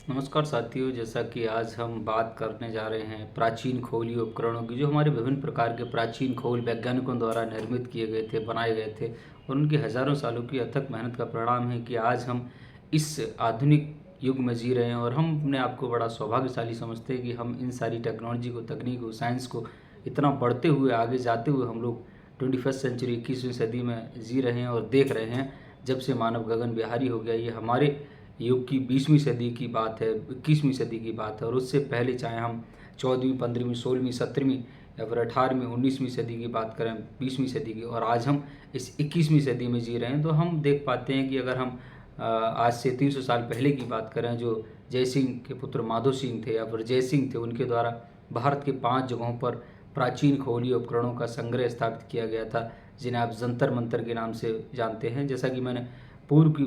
नमस्कार साथियों, जैसा कि आज हम बात करने जा रहे हैं प्राचीन खगोलीय उपकरणों की, जो हमारे विभिन्न प्रकार के प्राचीन खगोल वैज्ञानिकों द्वारा निर्मित किए गए थे, बनाए गए थे और उनकी हजारों सालों की अथक मेहनत का परिणाम है कि आज हम इस आधुनिक युग में जी रहे हैं। और हम अपने आप को बड़ा सौभाग्यशाली समझते हैं कि हम इन सारी टेक्नोलॉजी को, तकनीक को, साइंस को इतना बढ़ते हुए, आगे जाते हुए हम लोग 21st सेंचुरी 21वीं सदी में जी रहे हैं और देख रहे हैं। जब से मानव गगन विहारी हो गया, ये हमारे युग की 20वीं सदी की बात है, 21वीं सदी की बात है। और उससे पहले चाहे हम 14वीं, 15वीं, 16वीं, 17वीं या फिर 18वीं, 19वीं सदी की बात करें, 20वीं सदी की, और आज हम इस 21वीं सदी में जी रहे हैं, तो हम देख पाते हैं कि अगर हम आज से 300 साल पहले की बात करें, जो जय सिंह के पुत्र माधो सिंह थे या फिर जय सिंह थे, उनके द्वारा भारत के 5 जगहों पर प्राचीन खगोलीय उपकरणों का संग्रह स्थापित किया गया था, जिन्हें आप जंतर मंतर के नाम से जानते हैं। जैसा कि मैंने पूर्व की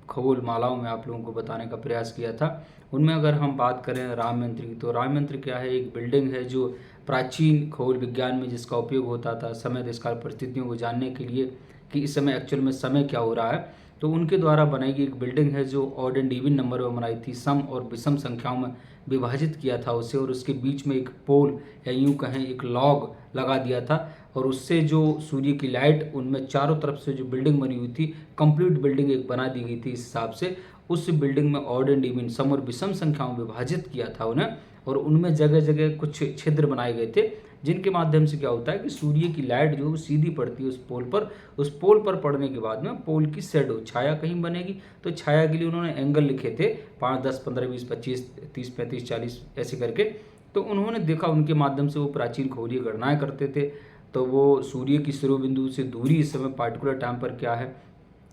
खगोल मालाओं में आप लोगों को बताने का प्रयास किया था। उनमें अगर हम बात करें राम यंत्र की, तो राम यंत्र क्या है? एक बिल्डिंग है जो प्राचीन खगोल विज्ञान में जिसका उपयोग होता था समय देशकाल परिस्थितियों को जानने के लिए कि इस समय एक्चुअल में समय क्या हो रहा है। तो उनके द्वारा बनाई गई एक बिल्डिंग है जो ऑड एंड इवन नंबर में बनाई थी, सम और विषम संख्याओं में विभाजित किया था उसे, और उसके बीच में एक पोल या यूं कहें एक लॉग लगा दिया था। और उससे जो सूर्य की लाइट उनमें चारों तरफ से जो बिल्डिंग बनी हुई थी, कंप्लीट बिल्डिंग एक बना दी गई थी। इस हिसाब से उस बिल्डिंग में ऑड एंड इवन, सम और विषम संख्याओं में विभाजित किया था उन्हें, और उनमें जगह जगह कुछ छिद्र बनाए गए थे, जिनके माध्यम से क्या होता है कि सूर्य की लाइट जो सीधी पड़ती है उस पोल पर पड़ने के बाद में पोल की शेडो, छाया कहीं बनेगी। तो छाया के लिए उन्होंने एंगल लिखे थे 5, 10, 15, 20, 25, 30, 35, 40 ऐसे करके। तो उन्होंने देखा, उनके माध्यम से वो प्राचीन खगोलीय गणनाएं करते थे। तो वो सूर्य की शिरोबिंदु से दूरी इस समय पार्टिकुलर टाइम पर क्या है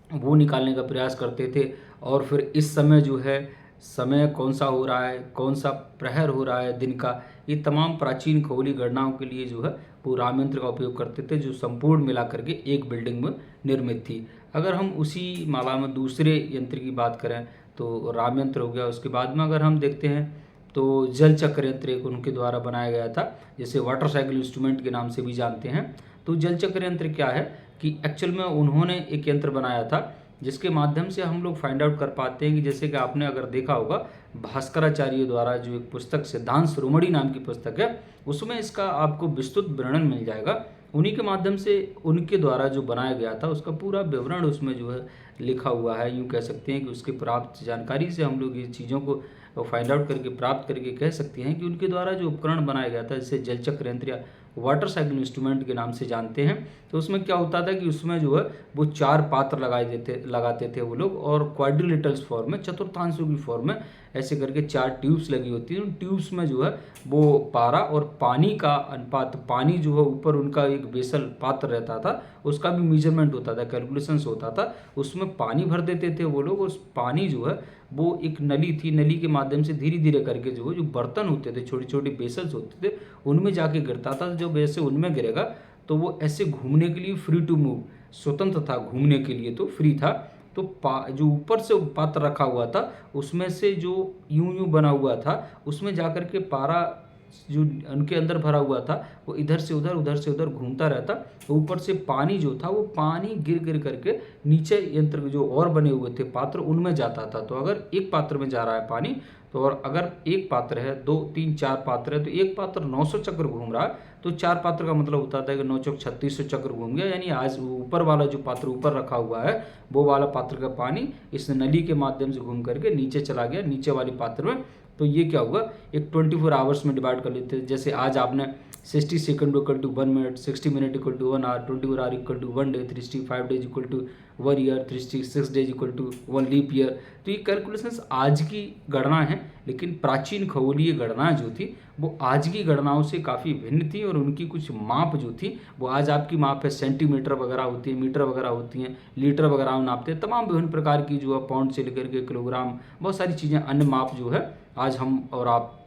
वो निकालने का प्रयास करते थे। और फिर इस समय जो है, समय कौन सा हो रहा है, कौन सा प्रहर हो रहा है दिन का, ये तमाम प्राचीन खगोलीय गणनाओं के लिए जो है वो राम यंत्र का उपयोग करते थे, जो संपूर्ण मिला करके एक बिल्डिंग में निर्मित थी। अगर हम उसी माला में दूसरे यंत्र की बात करें तो राम यंत्र हो गया। उसके बाद में अगर हम देखते हैं तो जल चक्र यंत्र एक उनके द्वारा बनाया गया था, जिसे वाटर साइकिल इंस्ट्रूमेंट के नाम से भी जानते हैं। तो जल चक्र यंत्र क्या है कि एक्चुअल में उन्होंने एक यंत्र बनाया था जिसके माध्यम से हम लोग फाइंड आउट कर पाते हैं कि जैसे कि आपने अगर देखा होगा भास्कराचार्य द्वारा जो एक पुस्तक सिद्धांत शिरोमणि नाम की पुस्तक है, उसमें इसका आपको विस्तृत वर्णन मिल जाएगा। उन्हीं के माध्यम से उनके द्वारा जो बनाया गया था उसका पूरा विवरण उसमें जो है लिखा हुआ है। यूँ कह सकते हैं कि उसके प्राप्त जानकारी से हम लोग ये चीज़ों को फाइंड आउट करके, प्राप्त करके कह सकते हैं कि उनके द्वारा जो उपकरण बनाया गया था, जिसे जल चक्र यंत्र या वाटर साइकिल इंस्ट्रूमेंट के नाम से जानते हैं, तो उसमें क्या होता था कि उसमें जो है वो 4 पात्र लगाते थे वो लोग, और क्वाड्रिलेटरल्स फॉर्म में, चतुर्थांशों की फॉर्म में, ऐसे करके 4 ट्यूब्स लगी होती हैं। उन ट्यूब्स में जो है वो पारा और पानी का अनुपात, पानी जो है ऊपर उनका एक बेसल पात्र रहता था, उसका भी मेजरमेंट होता था, कैलकुलेशंस होता था। उसमें पानी भर देते थे वो लोग। उस पानी जो है वो एक नली थी, नली के माध्यम से धीरे धीरे करके जो है, जो बर्तन होते थे, छोटे छोटे बेसल्स होते थे, उनमें जाके गिरता था। जब ऐसे उनमें गिरेगा तो वो ऐसे घूमने के लिए फ्री टू मूव, स्वतंत्र था घूमने के लिए, तो फ्री था। तो जो ऊपर से पात्र रखा हुआ था उसमें से जो यूं यूं बना हुआ था, उसमें जाकर के पारा जो उनके अंदर भरा हुआ था वो इधर से उधर, उधर से उधर घूमता रहता। ऊपर से पानी जो था वो पानी गिर गिर करके नीचे यंत्र जो और बने हुए थे पात्र, उनमें जाता था। तो अगर एक पात्र में जा रहा है पानी, तो और अगर एक पात्र है, 2, 3, 4 पात्र है, तो एक पात्र 900 चक्र घूम रहा है, तो 4 पात्र का मतलब होता था कि 9 चौक 3600 चक्र घूम गया। यानी आज ऊपर वाला जो पात्र ऊपर रखा हुआ है, वो वाला पात्र का पानी इस नली के माध्यम से घूम करके नीचे चला गया, नीचे वाले पात्र में। तो ये क्या हुआ, एक 24 आवर्स में डिवाइड कर लेते हैं। जैसे आज आपने 60 second equal to 1 minute, 60 minute equal to 1 hour, 24 hour equal to 1 day, 365 days equal to 1 year, 366 days equal to 1 leap year. तो ये कैलकुलेशंस आज की गणना है, लेकिन प्राचीन खगोलीय गणनाएं जो थी वो आज की गणनाओं से काफ़ी भिन्न थी। और उनकी कुछ माप जो थी वो आज आपकी माप है, सेंटीमीटर वगैरह होती है, मीटर वगैरह होती हैं, लीटर वगैरह नापते हैं, तमाम विभिन्न प्रकार की जो है, पाउंड से लेकर के किलोग्राम, बहुत सारी चीज़ें, अन्य माप जो है आज हम और आप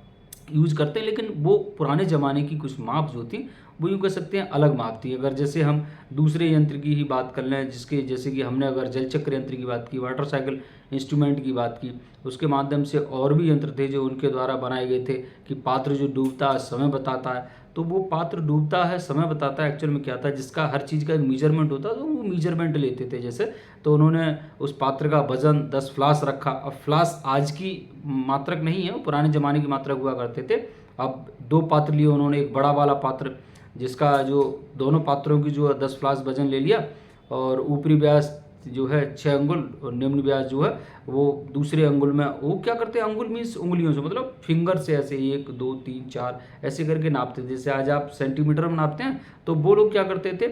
यूज करते हैं। लेकिन वो पुराने ज़माने की कुछ माप जो थी वो यूँ कह सकते हैं अलग माप थी। अगर जैसे हम दूसरे यंत्र की ही बात कर लें, जिसके जैसे कि हमने अगर जल चक्र यंत्र की बात की, वाटर साइकिल इंस्ट्रूमेंट की बात की, उसके माध्यम से और भी यंत्र थे जो उनके द्वारा बनाए गए थे कि पात्र जो डूबता है समय बताता है। तो वो पात्र डूबता है समय बताता है, एक्चुअल में क्या था, जिसका हर चीज़ का एक मेजरमेंट होता है, तो वो मेजरमेंट लेते थे जैसे। तो उन्होंने उस पात्र का वजन 10 फ्लास रखा। अब फ्लास आज की मात्रक नहीं है, वो पुराने ज़माने की मात्रक हुआ करते थे। अब 2 पात्र लिए उन्होंने, एक बड़ा वाला पात्र जिसका जो दोनों पात्रों की जो है 10 फ्लास वजन ले लिया, और ऊपरी व्यास जो है 6 अंगुल और निम्न व्यास जो है वो दूसरे अंगुल में, वो क्या करते हैं, अंगुल मीन्स उंगलियों से, मतलब फिंगर से ऐसे 1 2 3 4 ऐसे करके नापते थे। जैसे आज आप सेंटीमीटर में नापते हैं, तो वो लोग क्या करते थे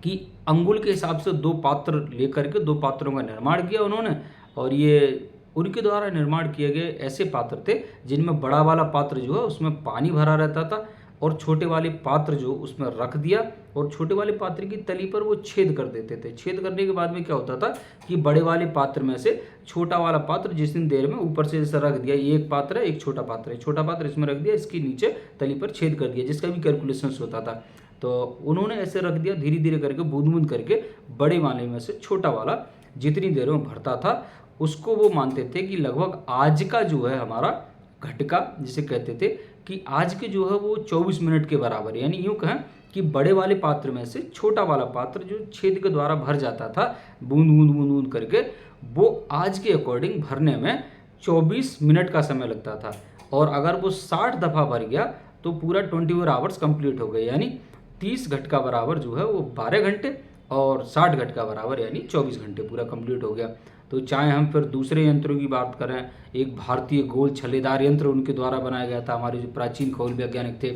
कि अंगुल के हिसाब से 2 पात्र लेकर के 2 पात्रों का निर्माण किया उन्होंने। और ये उनके द्वारा निर्माण किए गए ऐसे पात्र थे जिनमें बड़ा वाला पात्र जो है उसमें पानी भरा रहता था, और छोटे वाले पात्र जो उसमें रख दिया, और छोटे वाले पात्र की तली पर वो छेद कर देते थे। छेद करने के बाद में क्या होता था कि बड़े वाले पात्र में से छोटा वाला पात्र जितनी देर में ऊपर से जैसे रख दिया, ये एक पात्र है, एक छोटा पात्र है, छोटा पात्र इसमें रख दिया, इसके नीचे तली पर छेद कर दिया, जिसका भी कैलकुलेशंस होता था। तो उन्होंने ऐसे रख दिया, धीरे धीरे करके बूंद बूंद करके बड़े वाले में से छोटा वाला जितनी देर में भरता था, उसको वो मानते थे कि लगभग आज का जो है हमारा घटका जिसे कहते थे, कि आज के जो है वो 24 मिनट के बराबर। यानी यूँ कहें कि बड़े वाले पात्र में से छोटा वाला पात्र जो छेद के द्वारा भर जाता था बूंद बूंद बूंद बूंद करके, वो आज के अकॉर्डिंग भरने में 24 मिनट का समय लगता था। और अगर वो 60 दफ़ा भर गया तो पूरा 24 आवर्स कंप्लीट हो गए। यानी 30 घटका बराबर जो है वो 12 घंटे, और 60 घटका बराबर यानी 24 घंटे पूरा कंप्लीट हो गया। तो चाहे हम फिर दूसरे यंत्रों की बात करें, एक भारतीय गोल छल्लेदार यंत्र उनके द्वारा बनाया गया था। हमारे जो प्राचीन खगोल वैज्ञानिक थे,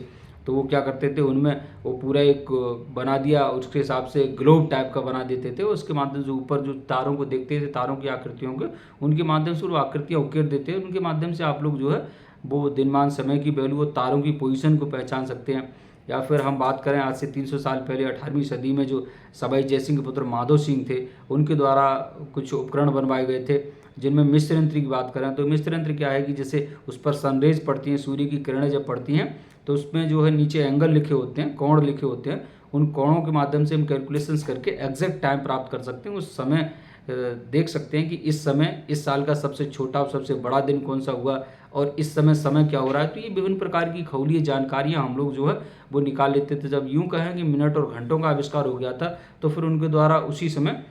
तो वो क्या करते थे, उनमें वो पूरा एक बना दिया, उसके हिसाब से ग्लोब टाइप का बना देते थे। उसके माध्यम से ऊपर जो तारों को देखते थे, तारों की आकृतियों को, उनके माध्यम से वो आकृतियाँ उकेर देते हैं। उनके माध्यम से आप लोग जो है वो दिनमान समय की वैल्यू, वो तारों की पोजीशन को पहचान सकते हैं। या फिर हम बात करें आज से 300 साल पहले 18वीं सदी में जो सवाई जयसिंह के पुत्र माधो सिंह थे, उनके द्वारा कुछ उपकरण बनवाए गए थे, जिनमें मिस्र यंत्र की बात करें तो मिस्र यंत्र क्या है कि जैसे उस पर सनरेज पड़ती हैं, सूर्य की किरणें जब पड़ती हैं, तो उसमें जो है नीचे एंगल लिखे होते हैं, कोण लिखे होते हैं। उन कोणों के माध्यम से हम कैलकुलेशंस करके एग्जैक्ट टाइम प्राप्त कर सकते हैं। उस समय देख सकते हैं कि इस समय इस साल का सबसे छोटा और सबसे बड़ा दिन कौन सा हुआ, और इस समय समय क्या हो रहा है। तो ये विभिन्न प्रकार की खगोलीय जानकारियाँ हम लोग जो है वो निकाल लेते थे। जब यूँ कहें कि मिनट और घंटों का आविष्कार हो गया था, तो फिर उनके द्वारा उसी समय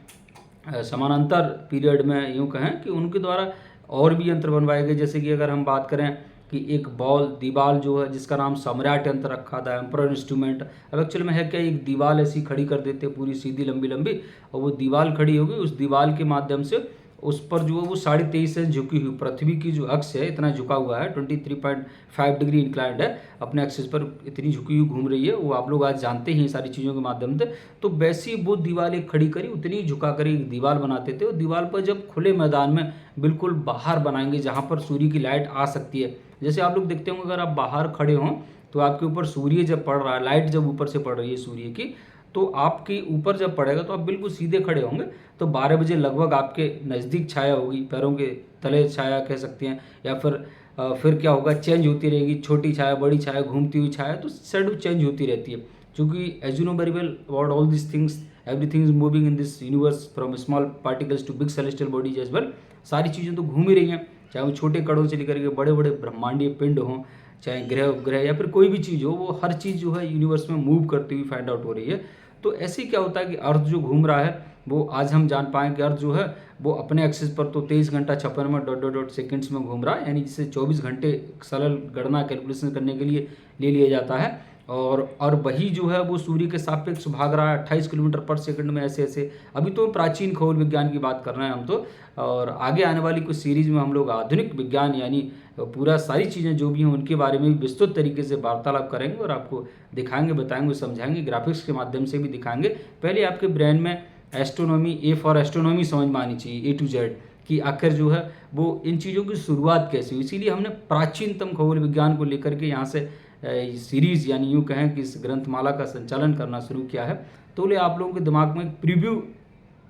समानांतर पीरियड में यूँ कहें कि उनके द्वारा और भी यंत्र बनवाए गए। जैसे कि अगर हम बात करें कि एक बॉल दीवाल जो है जिसका नाम सम्राट यंत्र रखा था, एम्परर इंस्ट्रूमेंट। अब एक्चुअल में है क्या, एक दीवाल ऐसी खड़ी कर देते पूरी सीधी लंबी लंबी, और वो दीवाल खड़ी होगी, उस दीवाल के माध्यम से उस पर जो है वो 23.5 इंच झुकी हुई, पृथ्वी की जो अक्ष है इतना झुका हुआ है, 23.5 डिग्री इंक्लाइंड है, अपने एक्सिस पर इतनी झुकी हुई घूम रही है। वो आप लोग आज जानते ही सारी चीज़ों के माध्यम से। तो वैसी वो दीवार एक खड़ी करी, उतनी झुका कर एक दीवार बनाते थे। और दीवार पर जब खुले मैदान में बिल्कुल बाहर बनाएंगे जहाँ पर सूर्य की लाइट आ सकती है, जैसे आप लोग देखते होंगे अगर आप बाहर खड़े हों तो आपके ऊपर सूर्य जब पड़ रहा है, लाइट जब ऊपर से पड़ रही है सूर्य की, तो आपके ऊपर जब पड़ेगा तो आप बिल्कुल सीधे खड़े होंगे, तो 12 बजे लगभग आपके नज़दीक छाया होगी, पैरों के तले छाया कह सकते हैं। या फिर क्या होगा, चेंज होती रहेगी, छोटी छाया, बड़ी छाया, घूमती हुई छाया, तो शेडो चेंज होती रहती है। क्योंकि as you know very well about all this things, everything is moving in this universe from small particles to big celestial bodies as well. सारी चीज़ें तो घूम ही रही हैं, चाहे वो छोटे कणों से लेकर के बड़े बड़े ब्रह्मांडीय पिंड हों, चाहे ग्रह उपग्रह या फिर कोई भी चीज़ हो, वो हर चीज़ जो है यूनिवर्स में मूव करती हुई फाइंड आउट हो रही है। तो ऐसे ही क्या होता है कि अर्थ जो घूम रहा है, वो आज हम जान पाएँ कि अर्थ जो है वो अपने एक्सिस पर तो 23 घंटा 56 minute dot dot dot seconds में घूम रहा है, यानी जिसे 24 घंटे सरल गणना कैलकुलेशन करने के लिए ले लिया जाता है। और वही जो है वो सूर्य के सापेक्ष भाग रहा है 28 किलोमीटर पर सेकंड में, ऐसे ऐसे। अभी तो प्राचीन खगोल विज्ञान की बात कर रहे हैं हम तो, और आगे आने वाली कुछ सीरीज में हम लोग आधुनिक विज्ञान यानी पूरा सारी चीज़ें जो भी हैं उनके बारे में भी विस्तृत तरीके से वार्तालाप करेंगे और आपको दिखाएंगे, बताएंगे, समझाएंगे, ग्राफिक्स के माध्यम से भी दिखाएंगे। पहले आपके ब्रेन में एस्ट्रोनॉमी, ए फॉर एस्ट्रोनॉमी समझ में आनी चाहिए, A to Z, कि आखिर जो है वो इन चीज़ों की शुरुआत कैसे हुई। इसीलिए हमने प्राचीनतम खगोल विज्ञान को लेकर के यहाँ से सीरीज़ यानी यूँ कहें कि इस ग्रंथमाला का संचालन करना शुरू किया है। तो ले आप लोगों के दिमाग में एक प्रीव्यू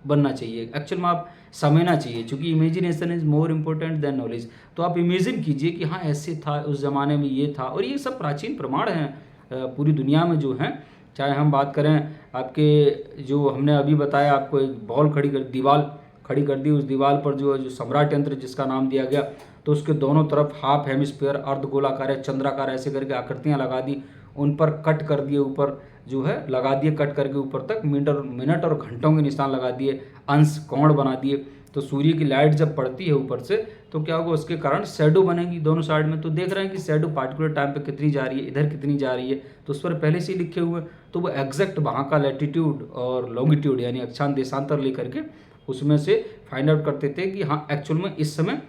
बनना चाहिए, एक्चुअल में आप समझना चाहिए, क्योंकि imagination is more important then knowledge. तो आप इमेजिन कीजिए कि हाँ ऐसे था, उस ज़माने में ये था, और ये सब प्राचीन प्रमाण हैं। पूरी दुनिया में जो हैं, चाहे हम बात करें आपके जो हमने अभी बताया आपको, एक बॉल दीवार खड़ी कर दी, उस दीवार पर जो सम्राट यंत्र जिसका नाम दिया गया, तो उसके दोनों तरफ हाफ हेमिस्फीयर, अर्धगोलाकार या चंद्राकार ऐसे करके आकृतियां लगा दी, उन पर कट कर दिए, ऊपर जो है लगा दिए, कट करके ऊपर तक मिनट और घंटों के निशान लगा दिए, अंश कोण बना दिए। तो सूर्य की लाइट जब पड़ती है ऊपर से तो क्या होगा, उसके कारण शैडो बनेगी दोनों साइड में। तो देख रहे हैं कि शैडो पार्टिकुलर टाइम पे कितनी जा रही है, इधर कितनी जा रही है, तो उस पर पहले से ही लिखे हुए, तो वो एग्जैक्ट वहाँ का लैटिट्यूड और लॉन्गिट्यूड यानी अक्षांश देशांतर लेकर के उसमें से फाइंड आउट करते थे कि हाँ एक्चुअल में इस समय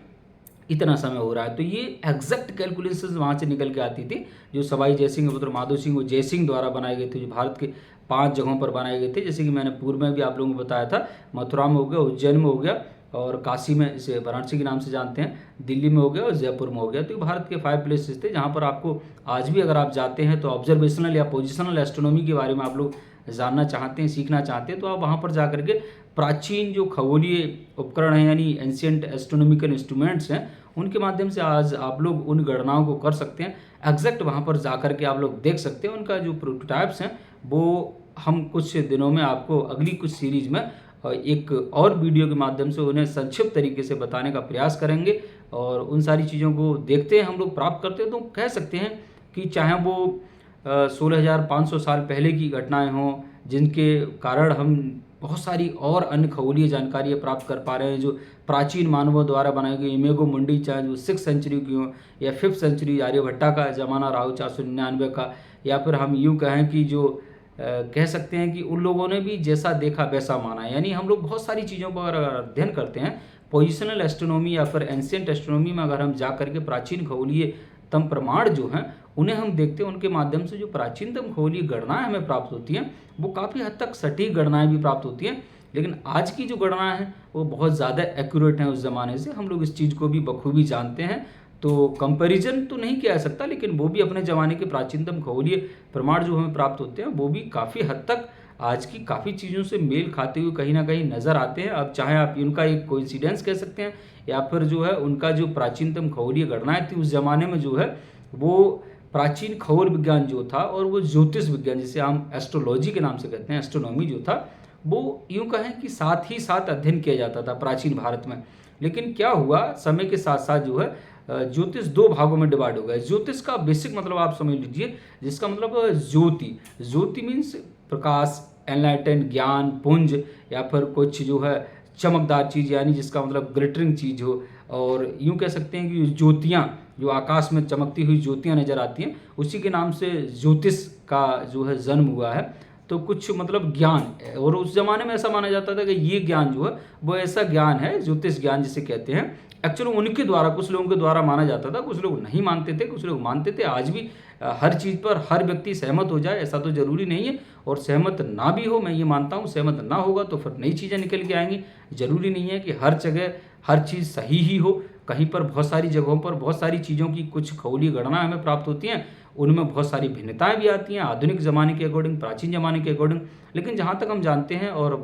इतना समय हो रहा है। तो ये एग्जैक्ट कैलकुलेशंस वहाँ से निकल के आती थी, जो सवाई जयसिंह के पुत्र माधो सिंह वो जयसिंह द्वारा बनाए गए थे, जो भारत के 5 जगहों पर बनाए गए थे। जैसे कि मैंने पूर्व में भी आप लोगों को बताया था, मथुरा में हो गया, उज्जैन में हो गया, और काशी में इसे वाराणसी के नाम से जानते हैं, दिल्ली में हो गया और जयपुर में हो गया। तो ये भारत के 5 प्लेसेस थे जहाँ पर आपको आज भी अगर आप जाते हैं तो ऑब्जर्वेशनल या पोजिशनल एस्ट्रोनॉमी के बारे में आप लोग जानना चाहते हैं, सीखना चाहते हैं, तो आप वहाँ पर जा करके प्राचीन जो खगोलीय उपकरण हैं यानी एंशियंट एस्ट्रोनॉमिकल इंस्ट्रूमेंट्स हैं, उनके माध्यम से आज आप लोग उन गणनाओं को कर सकते हैं। एग्जैक्ट वहाँ पर जा कर के आप लोग देख सकते हैं। उनका जो प्रोटोटाइप्स हैं वो हम कुछ दिनों में आपको अगली कुछ सीरीज में एक और वीडियो के माध्यम से उन्हें संक्षिप्त तरीके से बताने का प्रयास करेंगे, और उन सारी चीज़ों को देखते हैं हम लोग, प्राप्त करते हैं। तो कह सकते हैं कि चाहे वो 16,500 साल पहले की घटनाएं हों, जिनके कारण हम बहुत सारी और अन्य खगोलीय जानकारियाँ प्राप्त कर पा रहे हैं, जो प्राचीन मानवों द्वारा बनाई गई इमेगो मुंडी, चाहे जो 6th सेंचुरी की हो या 5th सेंचुरी आर्यभट्टा का ज़माना रहा हो 499 का, या फिर हम यूँ कहें कि जो कह सकते हैं कि उन लोगों ने भी जैसा देखा वैसा माना। यानी हम लोग बहुत सारी चीज़ों पर अगर अध्ययन करते हैं, पोजिशनल एस्ट्रोनॉमी या फिर एंशियंट एस्ट्रोनॉमी में अगर हम जा करके प्राचीन खगोलीय तम प्रमाण जो हैं उन्हें हम देखते हैं, उनके माध्यम से जो प्राचीनतम खगोलीय गणनाएं हमें प्राप्त होती हैं वो काफ़ी हद तक सटीक गणनाएं भी प्राप्त होती हैं। लेकिन आज की जो गणनाएं हैं वो बहुत ज़्यादा एक्यूरेट हैं उस ज़माने से, हम लोग इस चीज़ को भी बखूबी जानते हैं। तो कंपैरिजन तो नहीं किया जा सकता, लेकिन वो भी अपने ज़माने के प्राचीनतम खगोलीय प्रमाण जो हमें प्राप्त होते हैं वो भी काफ़ी हद तक आज की काफ़ी चीज़ों से मेल खाते हुए कहीं ना कहीं नज़र आते हैं। अब चाहे आप उनका एक कोइंसिडेंस कह सकते हैं, या फिर जो है उनका जो प्राचीनतम खगोलीय गणनाएं थी उस ज़माने में जो है वो प्राचीन खगोल विज्ञान जो था और वो ज्योतिष विज्ञान जिसे हम एस्ट्रोलॉजी के नाम से कहते हैं, एस्ट्रोनॉमी जो था, वो यूँ कहें कि साथ ही साथ अध्ययन किया जाता था प्राचीन भारत में। लेकिन क्या हुआ, समय के साथ साथ जो है ज्योतिष 2 भागों में डिवाइड हो गया। ज्योतिष का बेसिक मतलब आप समझ लीजिए, जिसका मतलब ज्योति, ज्योति मीन्स प्रकाश, एनलाइटन, ज्ञान, पुंज, या फिर कुछ जो है चमकदार चीज़, यानी जिसका मतलब ग्लिटरिंग चीज़ हो। और यूँ कह सकते हैं कि ज्योतियाँ जो आकाश में चमकती हुई ज्योतियाँ नज़र आती हैं, उसी के नाम से ज्योतिष का जो है जन्म हुआ है। तो कुछ मतलब ज्ञान, और उस ज़माने में ऐसा माना जाता था कि ये ज्ञान जो है वो ऐसा ज्ञान है, ज्योतिष ज्ञान जिसे कहते हैं, एक्चुअली उनके द्वारा, कुछ लोगों के द्वारा माना जाता था, कुछ लोग नहीं मानते थे, कुछ लोग मानते थे। आज भी हर चीज़ पर हर व्यक्ति सहमत हो जाए ऐसा तो ज़रूरी नहीं है, और सहमत ना भी हो, मैं ये मानता हूँ, सहमत ना होगा तो फिर नई चीज़ें निकल के आएंगी। ज़रूरी नहीं है कि हर जगह हर चीज़ सही ही हो, कहीं पर बहुत सारी जगहों पर बहुत सारी चीज़ों की कुछ खगोलीय गणना हमें प्राप्त होती हैं, उनमें बहुत सारी भिन्नताएं भी आती हैं, आधुनिक ज़माने के अकॉर्डिंग, प्राचीन ज़माने के अकॉर्डिंग। लेकिन जहाँ तक हम जानते हैं और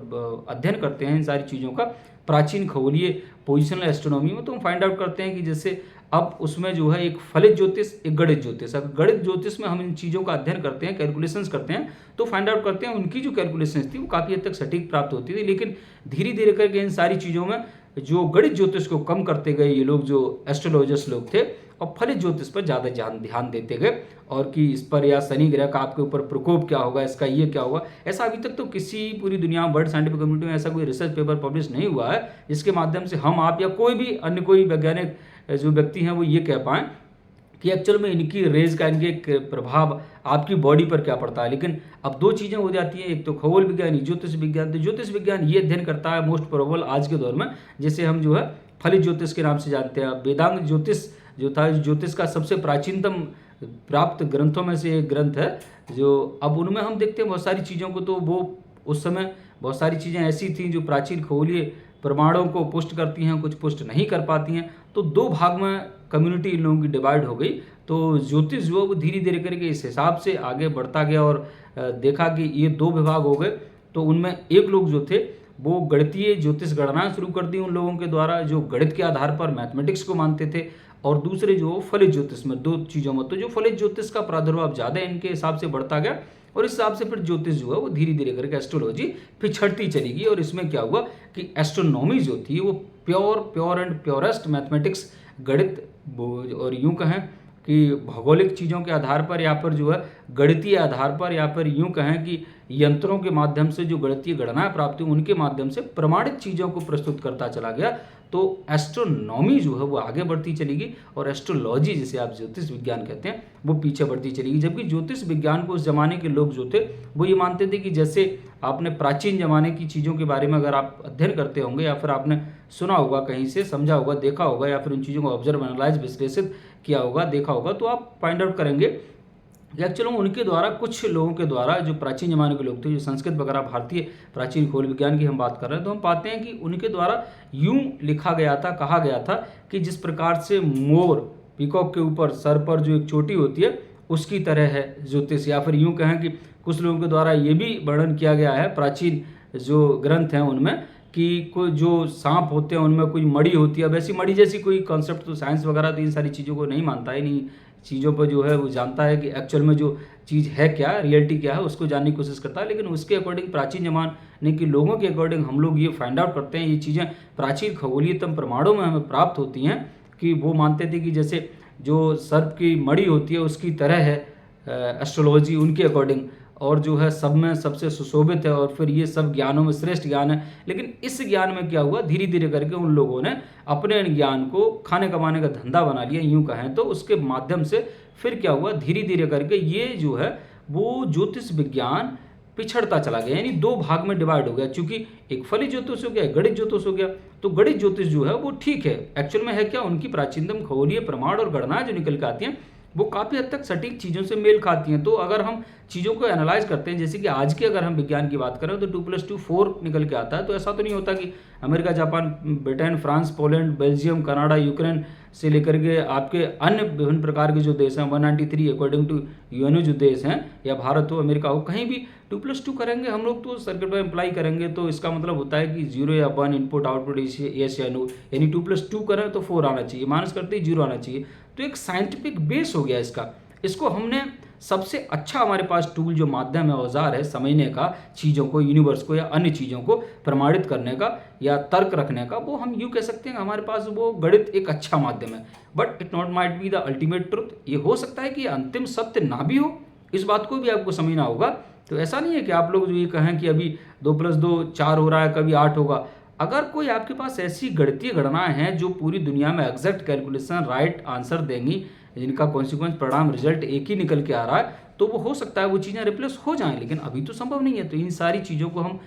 अध्ययन करते हैं इन सारी चीज़ों का प्राचीन खगोलीय पोजिशनल एस्ट्रोनॉमी में, तो हम फाइंड आउट करते हैं कि जैसे अब उसमें जो है एक फलित ज्योतिष, एक गणित ज्योतिष। अगर गणित ज्योतिष में हम इन चीज़ों का अध्ययन करते हैं, कैलकुलेशंस करते हैं, तो फाइंड आउट करते हैं उनकी जो कैलकुलेशंस थी वो काफ़ी हद तक सटीक प्राप्त होती थी। लेकिन धीरे धीरे करके इन सारी चीज़ों में जो गणित ज्योतिष को कम करते गए ये लोग, जो एस्ट्रोलॉजर्स लोग थे, और फलित ज्योतिष पर ज़्यादा ध्यान देते गए, और कि इस पर या शनि ग्रह का आपके ऊपर प्रकोप क्या होगा, इसका ये क्या होगा। ऐसा अभी तक तो किसी पूरी दुनिया में, वर्ल्ड साइंटिफिक कम्युनिटी में ऐसा कोई रिसर्च पेपर पब्लिश नहीं हुआ है जिसके माध्यम से हम, आप या कोई भी अन्य कोई वैज्ञानिक जो व्यक्ति हैं वो ये कह पाएँ कि एक्चुअल में इनकी रेज का, इनके प्रभाव आपकी बॉडी पर क्या पड़ता है। लेकिन अब 2 चीज़ें हो जाती हैं, एक तो खगोल विज्ञान, ज्योतिष विज्ञान। तो ज्योतिष विज्ञान ये अध्ययन करता है मोस्ट प्रोबेबल आज के दौर में, जिसे हम जो है फलित ज्योतिष के नाम से जानते हैं। वेदांग ज्योतिष जो था, ज्योतिष का सबसे प्राचीनतम प्राप्त ग्रंथों में से एक ग्रंथ है, जो अब उनमें हम देखते हैं बहुत सारी चीज़ों को, तो वो उस समय बहुत सारी चीज़ें ऐसी थी जो प्राचीन खगोलीय प्रमाणों को पुष्ट करती हैं, कुछ पुष्ट नहीं कर पाती हैं। तो 2 भाग में कम्युनिटी इन लोगों की डिवाइड हो गई। तो ज्योतिष जो है वो धीरे धीरे करके इस हिसाब से आगे बढ़ता गया, और देखा कि ये 2 विभाग हो गए। तो उनमें एक लोग जो थे वो गणितीय ज्योतिष गणना शुरू कर दी उन लोगों के द्वारा जो गणित के आधार पर मैथमेटिक्स को मानते थे, और दूसरे जो फलित ज्योतिष में, दो चीज़ों में। तो जो फलित ज्योतिष का प्रादुर्भाव ज़्यादा इनके हिसाब से बढ़ता गया, और इस हिसाब से फिर ज्योतिष जो है वो धीरे धीरे करके एस्ट्रोलॉजी पिछड़ती चली गई। और इसमें क्या हुआ कि एस्ट्रोनॉमी जो थी वो प्योर एंड प्योरेस्ट मैथमेटिक्स, गणित, और यूं कहें कि भौगोलिक चीज़ों के आधार पर, या फिर जो है गणितीय आधार पर, या फिर यूं कहें कि यंत्रों के माध्यम से जो गणितीय गणनाएं प्राप्त हुई उनके माध्यम से प्रमाणित चीज़ों को प्रस्तुत करता चला गया। तो एस्ट्रोनॉमी जो है वो आगे बढ़ती चली गई, और एस्ट्रोलॉजी जिसे आप ज्योतिष विज्ञान कहते हैं वो पीछे बढ़ती चली गई। जबकि ज्योतिष विज्ञान को उस जमाने के लोग जो थे वो ये मानते थे कि जैसे आपने प्राचीन जमाने की चीज़ों के बारे में अगर आप अध्ययन करते होंगे, या फिर आपने सुना होगा, कहीं से समझा होगा, देखा होगा, या फिर उन चीज़ों को ऑब्जर्व, एनालाइज, विश्लेषित किया होगा, देखा होगा, तो आप फाइंड आउट करेंगे एक्चुअली उनके द्वारा, कुछ लोगों के द्वारा, जो प्राचीन जमाने के लोग थे, जो संस्कृत वगैरह भारतीय प्राचीन खगोल विज्ञान की हम बात कर रहे हैं, तो हम पाते हैं कि उनके द्वारा यूं लिखा गया था, कहा गया था कि जिस प्रकार से मोर, पीकॉक के ऊपर सर पर जो एक चोटी होती है उसकी तरह है ज्योतिष। या फिर यूं कहें कि कुछ लोगों के द्वारा ये भी वर्णन किया गया है प्राचीन जो ग्रंथ हैं उनमें, कि कोई जो सांप होते हैं उनमें कोई मड़ी होती है, वैसी मड़ी जैसी कोई कॉन्सेप्ट। तो साइंस वगैरह तो इन सारी चीज़ों को नहीं मानता है, नहीं चीज़ों पर जो है वो जानता है कि एक्चुअल में जो चीज़ है क्या, रियलिटी क्या है, उसको जानने की कोशिश करता है। लेकिन उसके अकॉर्डिंग, प्राचीन जमाने के लोगों के अकॉर्डिंग हम लोग ये फाइंड आउट करते हैं, ये चीज़ें प्राचीन खगोलीयतम प्रमाणों में हमें प्राप्त होती हैं, कि वो मानते थे कि जैसे जो सर्प की मड़ी होती है उसकी तरह है एस्ट्रोलॉजी उनके अकॉर्डिंग, और जो है सब में सबसे सुशोभित है, और फिर ये सब ज्ञानों में श्रेष्ठ ज्ञान है। लेकिन इस ज्ञान में क्या हुआ, धीरे धीरे करके उन लोगों ने अपने ज्ञान को खाने कमाने का धंधा बना लिया, यूं कहें तो। उसके माध्यम से फिर क्या हुआ, धीरे धीरे करके ये जो है वो ज्योतिष विज्ञान पिछड़ता चला गया, यानी दो भाग में डिवाइड हो गया। चूंकि एक फलित ज्योतिष हो गया, एक गणित ज्योतिष हो गया। तो गणित ज्योतिष जो है वो ठीक है, एक्चुअल में है क्या, उनकी प्राचीनतम खगोलीय प्रमाण और गणनाएं जो निकल के आती हैं वो काफ़ी हद तक सटीक चीज़ों से मेल खाती हैं। तो अगर हम चीज़ों को एनालाइज करते हैं, जैसे कि आज के अगर हम विज्ञान की बात करें तो 2+2 4 निकल के आता है। तो ऐसा तो नहीं होता कि America, Japan, Britain, France, Poland, Belgium, Canada, Ukraine से लेकर के आपके अन्य विभिन्न प्रकार के जो देश हैं 193 अकॉर्डिंग टू यूएनओ जो देश हैं, या भारत हो, अमेरिका हो, कहीं भी 2+2 करेंगे हम लोग, तो सर्किट पर अप्लाई करेंगे तो इसका मतलब होता है कि 0 या 1 इनपुट आउटपुट यस या नो, यानी 2+2 करें तो 4 आना चाहिए, माइनस करते ही 0 आना चाहिए। तो एक साइंटिफिक बेस हो गया इसका। इसको हमने सबसे अच्छा हमारे पास टूल जो माध्यम है, औजार है समझने का, चीज़ों को, यूनिवर्स को या अन्य चीज़ों को प्रमाणित करने का या तर्क रखने का, वो हम यूँ कह सकते हैं हमारे पास वो गणित एक अच्छा माध्यम है। But it not might be the ultimate truth. ये हो सकता है कि अंतिम सत्य ना भी हो, इस बात को भी आपको समझना होगा। तो ऐसा नहीं है कि आप लोग जो ये कहें कि अभी 2+2 4 हो रहा है, कभी 8 होगा। अगर कोई आपके पास ऐसी गणितीय गणनाएं हैं जो पूरी दुनिया में एग्जैक्ट कैलकुलेशन, राइट आंसर देंगी, जिनका कॉन्सिक्वेंस, परिणाम, रिजल्ट एक ही निकल के आ रहा है, तो वो हो सकता है वो चीज़ें रिप्लेस हो जाएं। लेकिन अभी तो संभव नहीं है। तो इन सारी चीज़ों को हम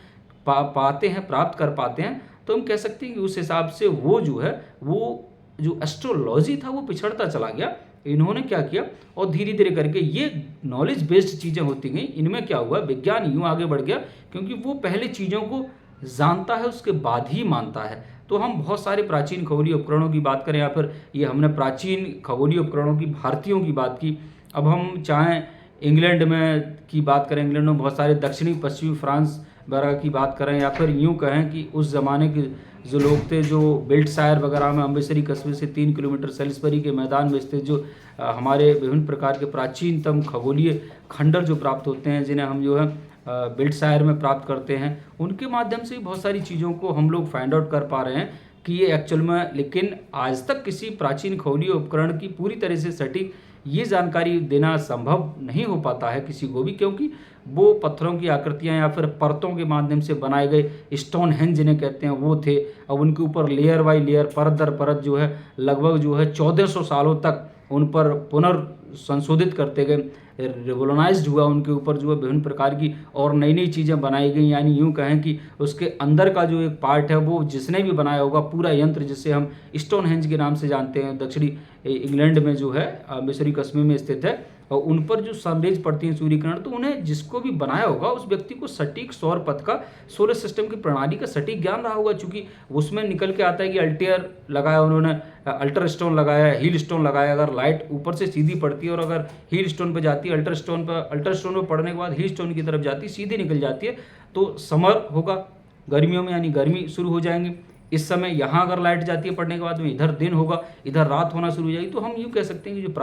पाते हैं, प्राप्त कर पाते हैं, तो हम कह सकते हैं कि उस हिसाब से वो जो है वो जो एस्ट्रोलॉजी था वो पिछड़ता चला गया। इन्होंने क्या किया, और धीरे धीरे करके ये नॉलेज बेस्ड चीज़ें होती गई। इनमें क्या हुआ, विज्ञान यूँ आगे बढ़ गया क्योंकि वो पहले चीज़ों को जानता है, उसके बाद ही मानता है। तो हम बहुत सारे प्राचीन खगोलीय उपकरणों की बात करें, या फिर ये हमने प्राचीन खगोलीय उपकरणों की भारतीयों की बात की। अब हम चाहें इंग्लैंड में की बात करें, इंग्लैंड में बहुत सारे दक्षिणी पश्चिमी फ्रांस वगैरह की बात करें, या फिर यूँ कहें कि उस ज़माने के जो लोग थे जो बेल्टशायर वगैरह में अमृतसरी कस्बे से 3 किलोमीटर सेलिसबरी के मैदान में स्थित जो हमारे विभिन्न प्रकार के प्राचीनतम खगोलीय खंडर जो प्राप्त होते हैं, जिन्हें हम जो है बेल्टशायर में प्राप्त करते हैं, उनके माध्यम से बहुत सारी चीज़ों को हम लोग फाइंड आउट कर पा रहे हैं कि ये एक्चुअल में। लेकिन आज तक किसी प्राचीन खगोलीय उपकरण की पूरी तरह से सटीक ये जानकारी देना संभव नहीं हो पाता है किसी को भी, क्योंकि वो पत्थरों की आकृतियां या फिर परतों के माध्यम से बनाए गए स्टोनहेंज जिन्हें कहते हैं वो थे। अब उनके ऊपर लेयर बाई लेयर, परत दर परत जो है लगभग जो है 1400 सालों तक उन पर पुनर्संशोधित करते गए, रिवोल्यूनाइज्ड हुआ, उनके ऊपर जो है विभिन्न प्रकार की और नई नई चीज़ें बनाई गई। यानी यूँ कहें कि उसके अंदर का जो एक पार्ट है वो जिसने भी बनाया होगा, पूरा यंत्र जिसे हम स्टोनहेंज के नाम से जानते हैं, दक्षिणी इंग्लैंड में जो है मिस्री कस्बे में स्थित है, और उन पर जो सनरेज पड़ती हैं, सूर्य किरण, तो उन्हें जिसको भी बनाया होगा उस व्यक्ति को सटीक सौर पथ का, सोलर सिस्टम की प्रणाली का सटीक ज्ञान रहा होगा। चूंकि उसमें निकल के आता है कि अल्टेयर लगाया उन्होंने, अल्टर स्टोन लगाया, हील स्टोन लगाया। अगर लाइट ऊपर से सीधी पड़ती है और अगर हील स्टोन पर जाती है, अल्टर स्टोन पर पड़ने के बाद हील स्टोन की तरफ जाती है, सीधी निकल जाती है, तो समर होगा, गर्मियों में यानी गर्मी शुरू हो जाएंगे। इस समय यहाँ अगर लाइट जाती है पढ़ने के बाद में, इधर दिन होगा, इधर रात होना शुरू हो जाएगी। तो हम यूँ कह सकते हैं कि जो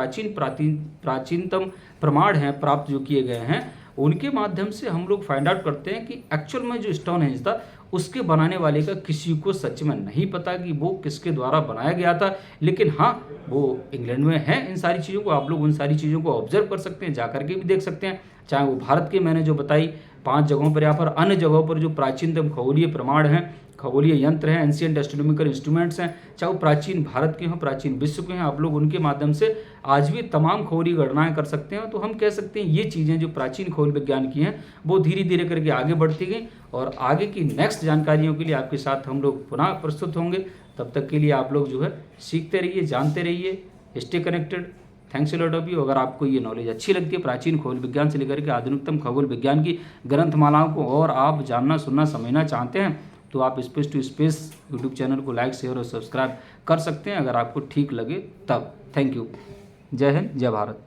प्राचीनतम प्रमाण हैं प्राप्त जो किए गए हैं, उनके माध्यम से हम लोग फाइंड आउट करते हैं कि एक्चुअल में जो स्टोनहेंज था उसके बनाने वाले का किसी को सच में नहीं पता कि वो किसके द्वारा बनाया गया था। लेकिन हाँ, वो इंग्लैंड में है। इन सारी चीज़ों को आप लोग उन सारी चीज़ों को ऑब्जर्व कर सकते हैं, जा करके भी देख सकते हैं। चाहे वो भारत के मैंने जो बताई 5 जगहों पर या फिर अन्य जगहों पर जो प्राचीनतम खगोलीय प्रमाण हैं, खगोलीय यंत्र हैं, एंशिएंट एस्ट्रोनॉमिकल इंस्ट्रूमेंट्स हैं, चाहे वो प्राचीन भारत के हों, प्राचीन विश्व के हैं, आप लोग उनके माध्यम से आज भी तमाम खगोलीय गणनाएं कर सकते हैं। तो हम कह सकते हैं ये चीज़ें जो प्राचीन खगोल विज्ञान की हैं वो धीरे धीरे करके आगे बढ़ती गई, और आगे की नेक्स्ट जानकारियों के लिए आपके साथ हम लोग पुनः प्रस्तुत होंगे। तब तक के लिए आप लोग जो है सीखते रहिए, जानते रहिए, stay connected. Thanks a lot of you. अगर आपको ये नॉलेज अच्छी लगती है प्राचीन खगोल विज्ञान से लेकर के आधुनिकतम खगोल विज्ञान की ग्रंथमालाओं को, और आप जानना, सुनना, समझना चाहते हैं, तो आप space to space YouTube channel को लाइक, शेयर और सब्सक्राइब कर सकते हैं, अगर आपको ठीक लगे तब। Thank you. जय हिंद, जय भारत।